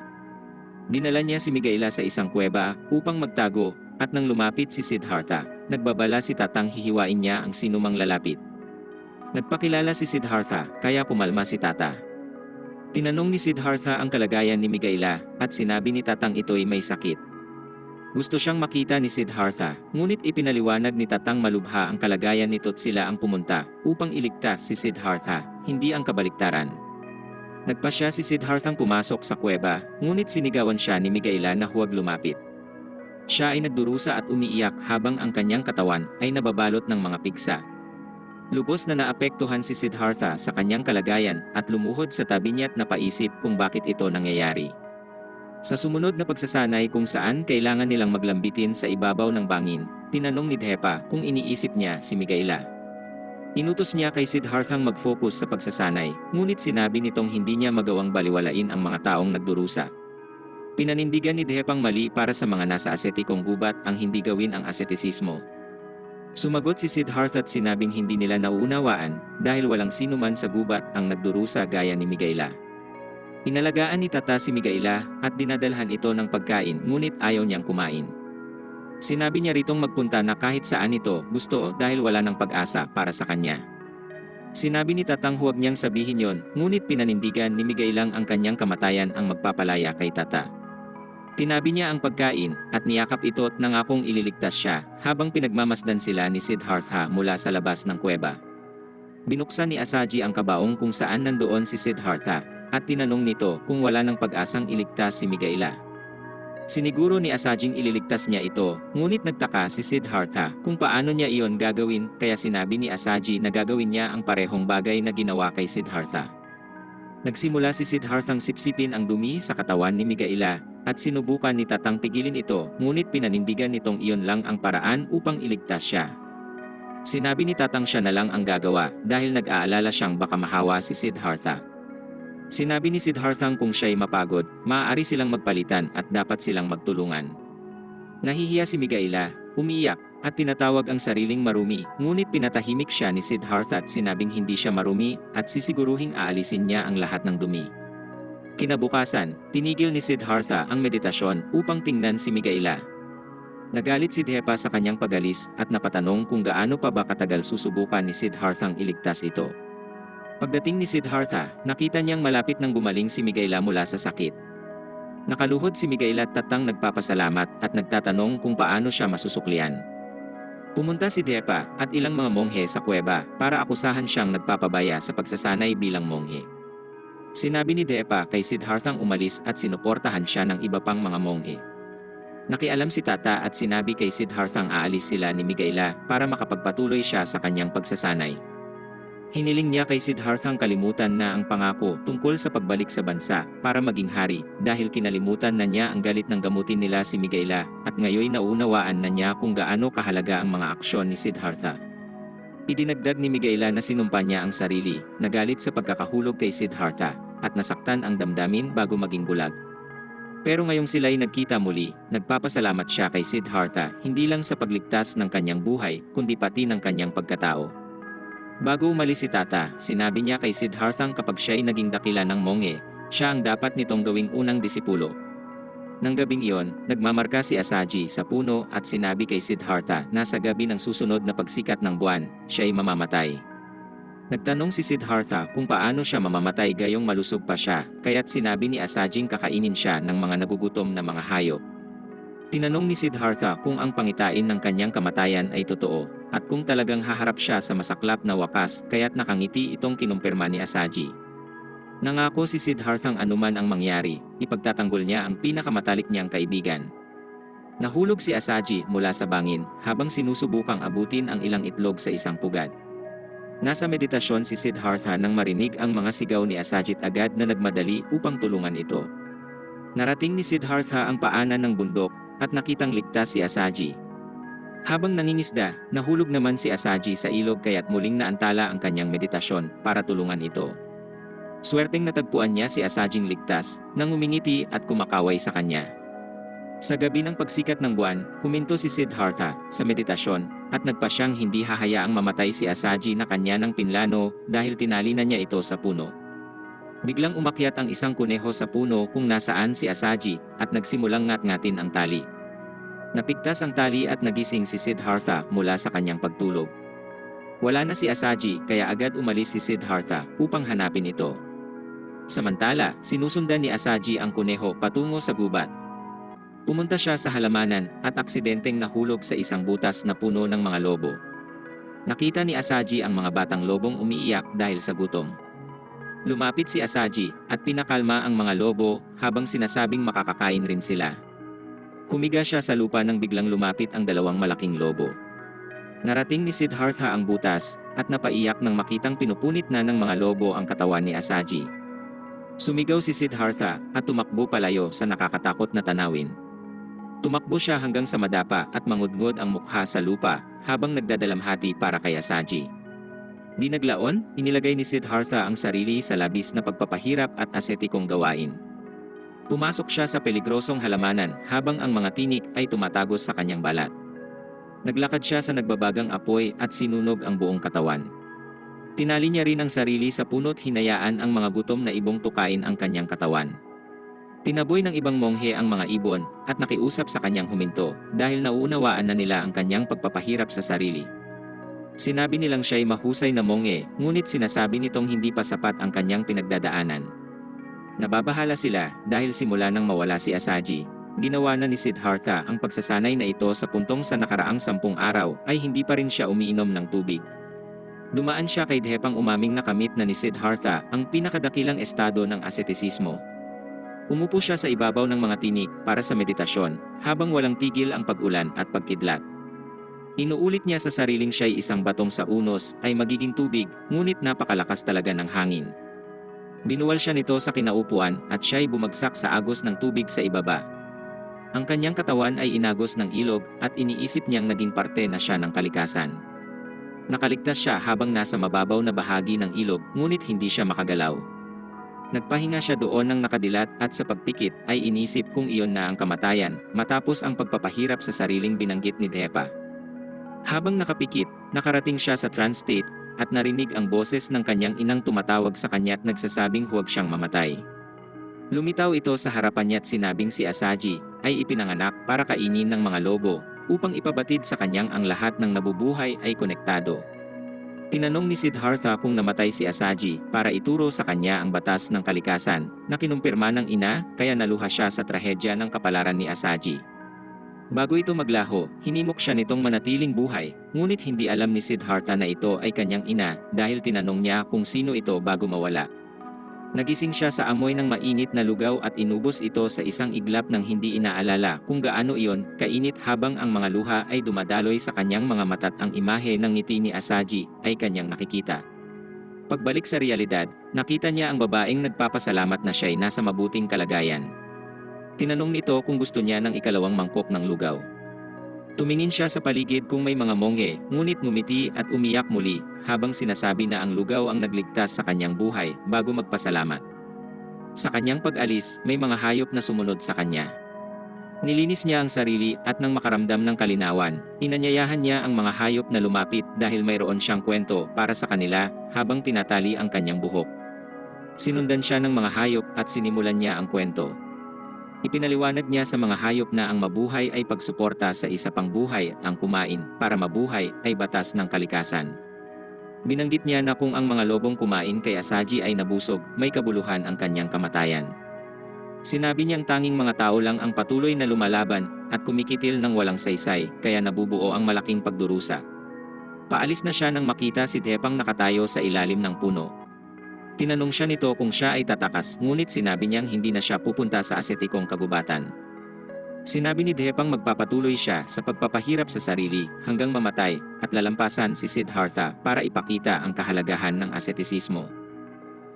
Speaker 1: Dinala niya si Miguela sa isang kuweba upang magtago, at nang lumapit si Siddhartha, Nagbabala si Tatang hihiwain niya ang sinumang lalapit. Nagpakilala si Siddhartha, kaya kumalma si Tata. Tinanong ni Siddhartha ang kalagayan ni Miguela, at sinabi ni Tatang ito'y may sakit. Gusto siyang makita ni Siddhartha, ngunit ipinaliwanag ni Tatang malubha ang kalagayan nito't sila ang pumunta upang iligtas si Siddhartha, hindi ang kabaliktaran. Nagpasya si Siddharthang pumasok sa kuweba, ngunit sinigawan siya ni Miguela na huwag lumapit. Siya ay nagdurusa at umiiyak habang ang kanyang katawan ay nababalot ng mga pigsa. Lubos na naapektuhan si Siddhartha sa kanyang kalagayan at lumuhod sa tabi niya at napaisip kung bakit ito nangyayari. Sa sumunod na pagsasanay kung saan kailangan nilang maglambitin sa ibabaw ng bangin, tinanong ni Dhepa kung iniisip niya si Miguela. Inutos niya kay Siddharthang mag-focus sa pagsasanay, ngunit sinabi nitong hindi niya magawang baliwalain ang mga taong nagdurusa. Pinanindigan ni Dhepang mali para sa mga nasa asetikong gubat ang hindi gawin ang asetisismo. Sumagot si Siddhartha at sinabing hindi nila nauunawaan dahil walang sinuman sa gubat ang nagdurusa gaya ni Miguela. Inalagaan ni Tata si Miguela at dinadalhan ito ng pagkain ngunit ayaw niyang kumain. Sinabi niya ritong magpunta na kahit saan ito gusto dahil wala ng pag-asa para sa kanya. Sinabi ni Tatang huwag niyang sabihin yon, ngunit pinanindigan ni Miguelang ang kanyang kamatayan ang magpapalaya kay Tata. Tinabi niya ang pagkain at niyakap ito at nangakong ililigtas siya habang pinagmamasdan sila ni Siddhartha mula sa labas ng kuweba. Binuksan ni Asaji ang kabaong kung saan nandoon si Siddhartha at tinanong nito kung wala ng pag-asang iligtas si Miguela. Siniguro ni Asajing ililigtas niya ito, ngunit nagtaka si Siddhartha kung paano niya iyon gagawin kaya sinabi ni Asaji na gagawin niya ang parehong bagay na ginawa kay Siddhartha. Nagsimula si Siddharthang sipsipin ang dumi sa katawan ni Miguela at sinubukan ni Tatang pigilin ito ngunit pinanindigan nitong iyon lang ang paraan upang iligtas siya. Sinabi ni Tatang siya na lang ang gagawa dahil nag-aalala siyang baka mahawa si Siddhartha. Sinabi ni Siddharthang kung siya'y mapagod, maaari silang magpalitan at dapat silang magtulungan. Nahihiya si Miguela, umiiyak, at tinatawag ang sariling marumi, ngunit pinatahimik siya ni Siddhartha at sinabing hindi siya marumi at sisiguruhing aalisin niya ang lahat ng dumi. Kinabukasan, tinigil ni Siddhartha ang meditasyon upang tingnan si Miguela. Nagalit si Dhepa sa kanyang pagalis at napatanong kung gaano pa ba katagal susubukan ni Siddharthang iligtas ito. Pagdating ni Siddhartha, nakita niyang malapit nang gumaling si Miguela mula sa sakit. Nakaluhod si Miguela at Tatang nagpapasalamat at nagtatanong kung paano siya masusuklian. Pumunta si Dhepa at ilang mga monghe sa kuweba para akusahan siyang nagpapabaya sa pagsasanay bilang monghe. Sinabi ni Dhepa kay Siddharthang umalis at sinuportahan siya ng iba pang mga monghe. Nakialam si Tata at sinabi kay Siddharthang aalis sila ni Miguela para makapagpatuloy siya sa kanyang pagsasanay. Hiniling niya kay Siddharthang kalimutan na ang pangako tungkol sa pagbalik sa bansa para maging hari dahil kinalimutan na niya ang galit ng gamutin nila si Miguela at ngayoy naunawaan na niya kung gaano kahalaga ang mga aksyon ni Siddhartha. Idinagdag ni Miguela na sinumpa niya ang sarili, nagalit sa pagkakahulog kay Siddhartha at nasaktan ang damdamin bago maging bulag. Pero ngayong sila'y nagkita muli, nagpapasalamat siya kay Siddhartha hindi lang sa pagligtas ng kanyang buhay kundi pati ng kanyang pagkatao. Bago umalis si Tata, sinabi niya kay Siddharthang kapag siya'y naging dakila ng monghe, siya ang dapat nitong gawing unang disipulo. Nang gabing iyon, nagmamarka si Asaji sa puno at sinabi kay Siddhartha na sa gabi ng susunod na pagsikat ng buwan, siya'y mamamatay. Nagtanong si Siddhartha kung paano siya mamamatay gayong malusog pa siya, kaya't sinabi ni Asajing kakainin siya ng mga nagugutom na mga hayop. Tinanong ni Siddhartha kung ang pangitain ng kanyang kamatayan ay totoo, at kung talagang haharap siya sa masaklap na wakas kaya't nakangiti itong kinumpirma ni Asaji. Nangako si Siddharthang anuman ang mangyari, ipagtatanggol niya ang pinakamatalik niyang kaibigan. Nahulog si Asaji mula sa bangin habang sinusubukang abutin ang ilang itlog sa isang pugad. Nasa meditasyon si Siddhartha nang marinig ang mga sigaw ni Asajit agad na nagmadali upang tulungan ito. Narating ni Siddhartha ang paanan ng bundok at nakitang ligtas si Asaji. Habang nangingisda, nahulog naman si Asaji sa ilog kaya't muling naantala ang kanyang meditasyon para tulungan ito. Swerteng natagpuan niya si Asajing ligtas, nang umingiti at kumakaway sa kanya. Sa gabi ng pagsikat ng buwan, huminto si Siddhartha sa meditasyon at nagpasyang hindi hahayaang mamatay si Asaji na kanya ng pinlano dahil tinali na niya ito sa puno. Biglang umakyat ang isang kuneho sa puno kung nasaan si Asaji at nagsimulang ngat-ngatin ang tali. Napigtas ang tali at nagising si Siddhartha mula sa kanyang pagtulog. Wala na si Asaji kaya agad umalis si Siddhartha upang hanapin ito. Samantala, sinusundan ni Asaji ang kuneho patungo sa gubat. Pumunta siya sa halamanan at aksidenteng nahulog sa isang butas na puno ng mga lobo. Nakita ni Asaji ang mga batang lobong umiiyak dahil sa gutom. Lumapit si Asaji at pinakalma ang mga lobo habang sinasabing makakakain rin sila. Humiga siya sa lupa nang biglang lumapit ang dalawang malaking lobo. Narating ni Siddhartha ang butas at napaiyak nang makitang pinupunit na ng mga lobo ang katawan ni Asaji. Sumigaw si Siddhartha at tumakbo palayo sa nakakatakot na tanawin. Tumakbo siya hanggang sa madapa at mangudngod ang mukha sa lupa habang nagdadalamhati para kay Asaji. Di naglaon, inilagay ni Siddhartha ang sarili sa labis na pagpapahirap at asetikong gawain. Pumasok siya sa peligrosong halamanan habang ang mga tinik ay tumatagos sa kanyang balat. Naglakad siya sa nagbabagang apoy at sinunog ang buong katawan. Tinali niya rin ang sarili sa puno't hinayaan ang mga gutom na ibong tukain ang kanyang katawan. Tinaboy ng ibang monghe ang mga ibon at nakiusap sa kanyang huminto dahil nauunawaan na nila ang kanyang pagpapahirap sa sarili. Sinabi nilang siya'y mahusay na monghe, ngunit sinasabi nitong hindi pa sapat ang kanyang pinagdadaanan. Nababahala sila dahil simula nang mawala si Asaji, ginawa na ni Siddhartha ang pagsasanay na ito sa puntong sa nakaraang 10 araw ay hindi pa rin siya umiinom ng tubig. Dumaan siya kay Dhepang umaming nakamit na ni Siddhartha ang pinakadakilang estado ng ascetisismo. Umupo siya sa ibabaw ng mga tinik para sa meditasyon habang walang tigil ang pag-ulan at pagkidlat. Inuulit niya sa sariling siya'y isang batong sa unos ay magiging tubig, ngunit napakalakas talaga ng hangin. Binuwal siya nito sa kinaupuan at siya'y bumagsak sa agos ng tubig sa ibaba. Ang kanyang katawan ay inagos ng ilog at iniisip niyang naging parte na siya ng kalikasan. Nakaligtas siya habang nasa mababaw na bahagi ng ilog, ngunit hindi siya makagalaw. Nagpahinga siya doon ng nakadilat at sa pagpikit ay inisip kung iyon na ang kamatayan matapos ang pagpapahirap sa sariling binanggit ni Dhepa. Habang nakapikit, nakarating siya sa trance state at narinig ang boses ng kanyang inang tumatawag sa kanya at nagsasabing huwag siyang mamatay. Lumitaw ito sa harapan niya at sinabing si Asaji ay ipinanganak para kainin ng mga lobo upang ipabatid sa kanyang ang lahat ng nabubuhay ay konektado. Tinanong ni Siddhartha kung namatay si Asaji para ituro sa kanya ang batas ng kalikasan na kinumpirma ng ina kaya naluha siya sa trahedya ng kapalaran ni Asaji. Bago ito maglaho, hinimok siya nitong manatiling buhay, ngunit hindi alam ni Siddhartha na ito ay kanyang ina dahil tinanong niya kung sino ito bago mawala. Nagising siya sa amoy ng mainit na lugaw at inubos ito sa isang iglap ng hindi inaalala kung gaano iyon kainit habang ang mga luha ay dumadaloy sa kanyang mga mata't ang imahe ng ngiti ni Asaji ay kanyang nakikita. Pagbalik sa realidad, nakita niya ang babaeng nagpapasalamat na siya'y nasa mabuting kalagayan. Tinanong nito kung gusto niya ng ikalawang mangkok ng lugaw. Tumingin siya sa paligid kung may mga monghe, ngunit ngumiti at umiyak muli habang sinasabi na ang lugaw ang nagligtas sa kanyang buhay bago magpasalamat. Sa kanyang pag-alis, may mga hayop na sumunod sa kanya. Nilinis niya ang sarili at nang makaramdam ng kalinawan, inanyayahan niya ang mga hayop na lumapit dahil mayroon siyang kwento para sa kanila habang tinatali ang kanyang buhok. Sinundan siya ng mga hayop at sinimulan niya ang kwento. Ipinaliwanag niya sa mga hayop na ang mabuhay ay pagsuporta sa isa pang buhay, ang kumain para mabuhay ay batas ng kalikasan. Binanggit niya na kung ang mga lobong kumain kay Asaji ay nabusog, may kabuluhan ang kanyang kamatayan. Sinabi niyang tanging mga tao lang ang patuloy na lumalaban at kumikitil ng walang saysay, kaya nabubuo ang malaking pagdurusa. Paalis na siya nang makita si Dhepang nakatayo sa ilalim ng puno. Tinanong siya nito kung siya ay tatakas, ngunit sinabi niyang hindi na siya pupunta sa asetikong kagubatan. Sinabi ni Dhepang magpapatuloy siya sa pagpapahirap sa sarili hanggang mamatay at lalampasan si Siddhartha para ipakita ang kahalagahan ng asetisismo.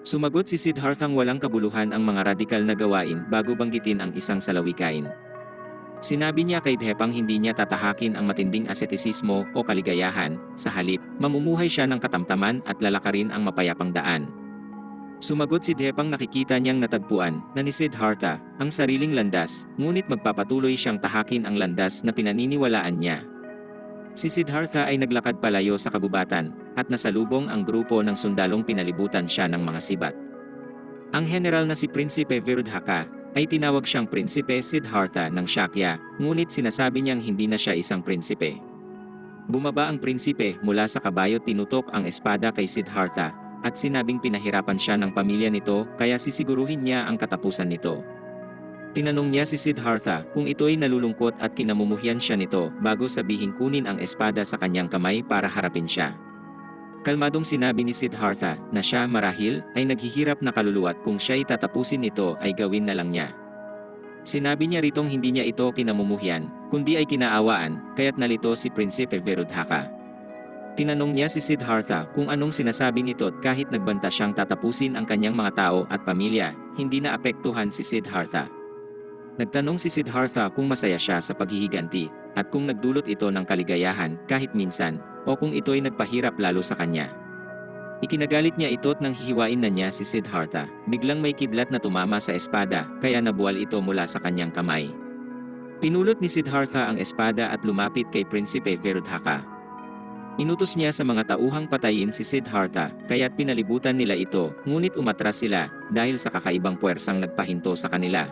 Speaker 1: Sumagot si Siddharthang walang kabuluhan ang mga radikal na gawain bago banggitin ang isang salawikain. Sinabi niya kay Dhepang hindi niya tatahakin ang matinding asetisismo o kaligayahan, sa halip, mamumuhay siya ng katamtaman at lalakarin ang mapayapang daan. Sumagot si Dhepang nakikita niyang natagpuan na ni Siddhartha ang sariling landas, ngunit magpapatuloy siyang tahakin ang landas na pinaniniwalaan niya. Si Siddhartha ay naglakad palayo sa kagubatan at nasalubong ang grupo ng sundalong pinalibutan siya ng mga sibat. Ang general na si Prinsipe Virudhaka ay tinawag siyang Prinsipe Siddhartha ng Shakya, ngunit sinasabi niyang hindi na siya isang prinsipe. Bumaba ang prinsipe mula sa kabayo, tinutok ang espada kay Siddhartha, at sinabing pinahirapan siya ng pamilya nito kaya sisiguruhin niya ang katapusan nito. Tinanong niya si Siddhartha kung ito'y nalulungkot at kinamumuhian siya nito bago sabihing kunin ang espada sa kanyang kamay para harapin siya. Kalmadong sinabi ni Siddhartha na siya marahil ay naghihirap na kaluluwa at kung siya'y tatapusin nito ay gawin na lang niya. Sinabi niya ritong hindi niya ito kinamumuhian, kundi ay kinaawaan, kaya't nalito si Prinsipe Virudhaka. Tinanong niya si Siddhartha kung anong sinasabi nito at kahit nagbanta siyang tatapusin ang kanyang mga tao at pamilya, hindi na apektuhan si Siddhartha. Nagtanong si Siddhartha kung masaya siya sa paghihiganti, at kung nagdulot ito ng kaligayahan kahit minsan, o kung ito'y nagpahirap lalo sa kanya. Ikinagalit niya ito at nang hihiwain na niya si Siddhartha, biglang may kidlat na tumama sa espada, kaya nabuwal ito mula sa kanyang kamay. Pinulot ni Siddhartha ang espada at lumapit kay Prinsipe Virudhaka. Inutos niya sa mga tauhang patayin si Siddhartha, kaya't pinalibutan nila ito, ngunit umatras sila, dahil sa kakaibang puwersang nagpahinto sa kanila.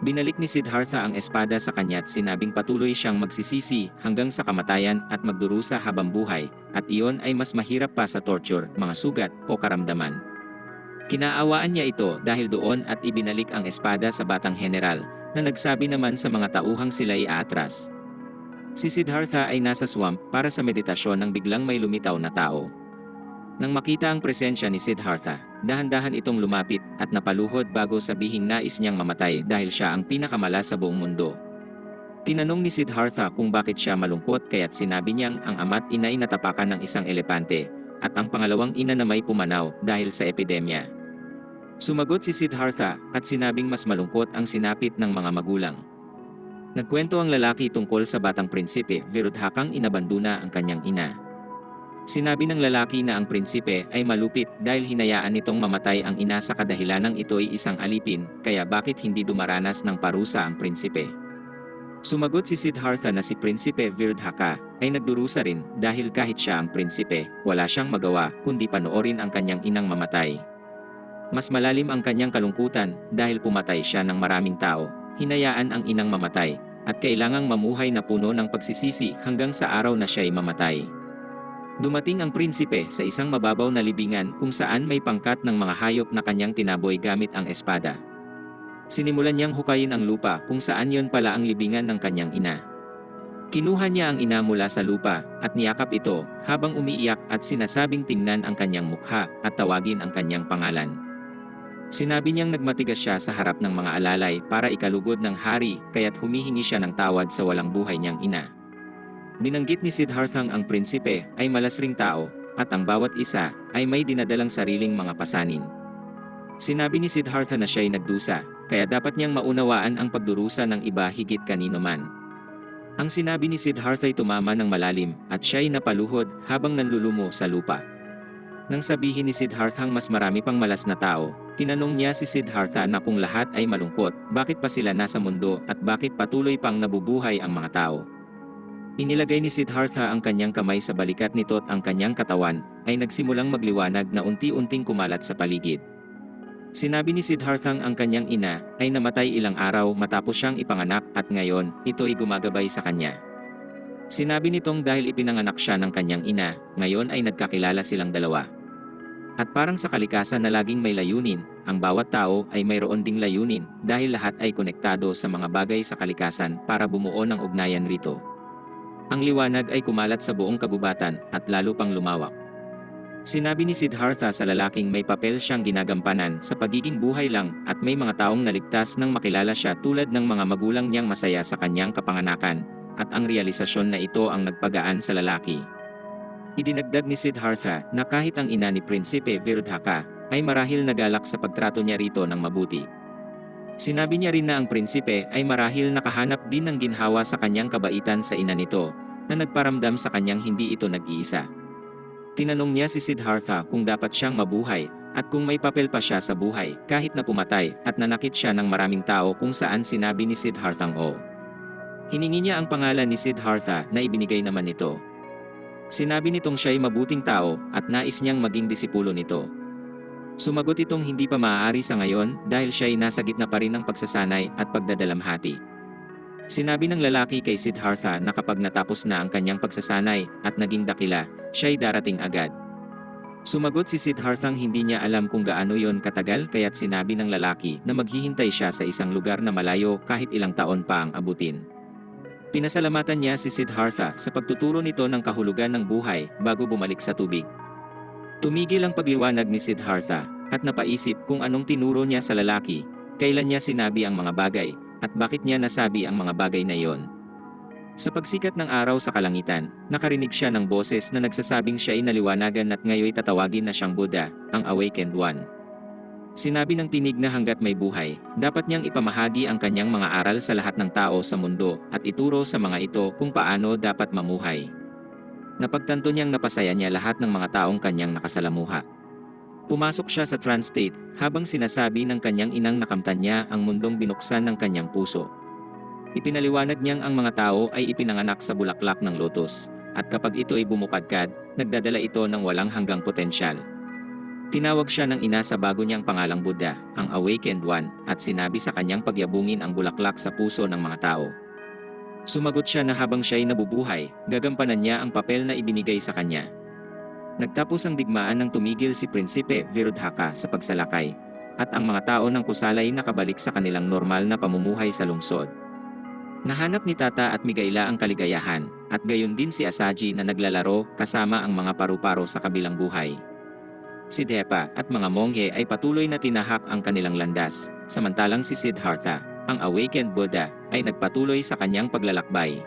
Speaker 1: Binalik ni Siddhartha ang espada sa kanya at sinabing patuloy siyang magsisisi hanggang sa kamatayan at magdurusa habang buhay, at iyon ay mas mahirap pa sa torture, mga sugat, o karamdaman. Kinaawaan niya ito dahil doon at ibinalik ang espada sa batang general, na nagsabi naman sa mga tauhang sila'y aatras. Si Siddhartha ay nasa swamp para sa meditasyon nang biglang may lumitaw na tao. Nang makita ang presensya ni Siddhartha, dahan-dahan itong lumapit at napaluhod bago sabihing nais niyang mamatay dahil siya ang pinakamalakas sa buong mundo. Tinanong ni Siddhartha kung bakit siya malungkot kaya't sinabi niyang ang ama't ina ay natapakan ng isang elepante, at ang pangalawang ina na may pumanaw dahil sa epidemya. Sumagot si Siddhartha at sinabing mas malungkot ang sinapit ng mga magulang. Nagkwento ang lalaki tungkol sa batang prinsipe Virudhakang inabandona ang kanyang ina. Sinabi ng lalaki na ang prinsipe ay malupit dahil hinayaan nitong mamatay ang ina sa kadahilanang ito'y isang alipin, kaya bakit hindi dumaranas ng parusa ang prinsipe? Sumagot si Siddhartha na si Prinsipe Virudhaka ay nagdurusa rin dahil kahit siya ang prinsipe, wala siyang magawa kundi panoorin ang kanyang inang mamatay. Mas malalim ang kanyang kalungkutan dahil pumatay siya ng maraming tao, hinayaan ang inang mamatay, at kailangang mamuhay na puno ng pagsisisi hanggang sa araw na siya'y mamatay. Dumating ang prinsipe sa isang mababaw na libingan kung saan may pangkat ng mga hayop na kanyang tinaboy gamit ang espada. Sinimulan niyang hukayin ang lupa kung saan yon pala ang libingan ng kanyang ina. Kinuha niya ang ina mula sa lupa at niyakap ito habang umiiyak at sinasabing tingnan ang kanyang mukha at tawagin ang kanyang pangalan. Sinabi niyang nagmatigas siya sa harap ng mga alalay para ikalugod ng hari kaya't humihingi siya ng tawad sa walang buhay niyang ina. Binanggit ni Siddharthang ang prinsipe ay malasring tao, at ang bawat isa ay may dinadalang sariling mga pasanin. Sinabi ni Siddhartha na siya'y nagdusa, kaya dapat niyang maunawaan ang pagdurusa ng iba higit kanino man. Ang sinabi ni Siddhartha ay tumama ng malalim, at siya'y napaluhod habang nanlulumo sa lupa. Nang sabihin ni Siddharthang mas marami pang malas na tao, tinanong niya si Siddhartha na kung lahat ay malungkot, bakit pa sila nasa mundo at bakit patuloy pang nabubuhay ang mga tao. Inilagay ni Siddhartha ang kanyang kamay sa balikat nito at ang kanyang katawan ay nagsimulang magliwanag na unti-unting kumalat sa paligid. Sinabi ni Siddharthang ang kanyang ina ay namatay ilang araw matapos siyang ipanganak at ngayon ito ay gumagabay sa kanya. Sinabi nitong dahil ipinanganak siya ng kanyang ina, ngayon ay nagkakilala silang dalawa. At parang sa kalikasan na laging may layunin, ang bawat tao ay mayroon ding layunin dahil lahat ay konektado sa mga bagay sa kalikasan para bumuo ng ugnayan rito. Ang liwanag ay kumalat sa buong kagubatan at lalo pang lumawak. Sinabi ni Siddhartha sa lalaking may papel siyang ginagampanan sa pagiging buhay lang at may mga taong naligtas nang makilala siya tulad ng mga magulang niyang masaya sa kanyang kapanganakan, at ang realisasyon na ito ang nagpagaan sa lalaki. Idinagdag ni Siddhartha na kahit ang ina ni Prinsipe Virudhaka ay marahil nagalak sa pagtrato niya rito ng mabuti. Sinabi niya rin na ang prinsipe ay marahil nakahanap din ng ginhawa sa kanyang kabaitan sa ina nito, na nagparamdam sa kanyang hindi ito nag-iisa. Tinanong niya si Siddhartha kung dapat siyang mabuhay, at kung may papel pa siya sa buhay kahit na pumatay at nanakit siya ng maraming tao kung saan sinabi ni Siddharthang oo. Hiningi niya ang pangalan ni Siddhartha na ibinigay naman nito. Sinabi nitong siya'y mabuting tao at nais niyang maging disipulo nito. Sumagot itong hindi pa maaari sa ngayon dahil siya ay nasa gitna pa rin ng pagsasanay at pagdadalamhati. Sinabi ng lalaki kay Siddhartha na kapag natapos na ang kanyang pagsasanay at naging dakila, siya ay darating agad. Sumagot si Siddharthang hindi niya alam kung gaano yon katagal kaya't sinabi ng lalaki na maghihintay siya sa isang lugar na malayo kahit ilang taon pa ang abutin. Pinasalamatan niya si Siddhartha sa pagtuturo nito ng kahulugan ng buhay bago bumalik sa tubig. Tumigil ang pagliwanag ni Siddhartha at napaisip kung anong tinuro niya sa lalaki, kailan niya sinabi ang mga bagay, at bakit niya nasabi ang mga bagay na iyon. Sa pagsikat ng araw sa kalangitan, nakarinig siya ng boses na nagsasabing siya ay naliwanagan at ngayoy tatawagin na siyang Buddha, ang Awakened One. Sinabi ng tinig na hanggat may buhay, dapat niyang ipamahagi ang kanyang mga aral sa lahat ng tao sa mundo at ituro sa mga ito kung paano dapat mamuhay. Napagtanto niyang napasaya niya lahat ng mga taong kanyang nakasalamuha. Pumasok siya sa trance state habang sinasabi ng kanyang inang nakamtan niya ang mundong binuksan ng kanyang puso. Ipinaliwanag niyang ang mga tao ay ipinanganak sa bulaklak ng lotus, at kapag ito ay bumukadkad, nagdadala ito ng walang hanggang potensyal. Tinawag siya ng ina sa bago niyang pangalang Buddha, ang Awakened One, at sinabi sa kanyang pagyabungin ang bulaklak sa puso ng mga tao. Sumagot siya na habang siya ay nabubuhay, gagampanan niya ang papel na ibinigay sa kanya. Nagtapos ang digmaan nang tumigil si Prinsipe Virudhaka sa pagsalakay, at ang mga tao ng Kusalay nakabalik sa kanilang normal na pamumuhay sa lungsod. Nahanap ni Tata at Miguela ang kaligayahan, at gayon din si Asaji na naglalaro kasama ang mga paru-paro sa kabilang buhay. Si Depa at mga monghe ay patuloy na tinahak ang kanilang landas, samantalang si Siddhartha, ang Awakened Buddha, ay nagpatuloy sa kanyang paglalakbay.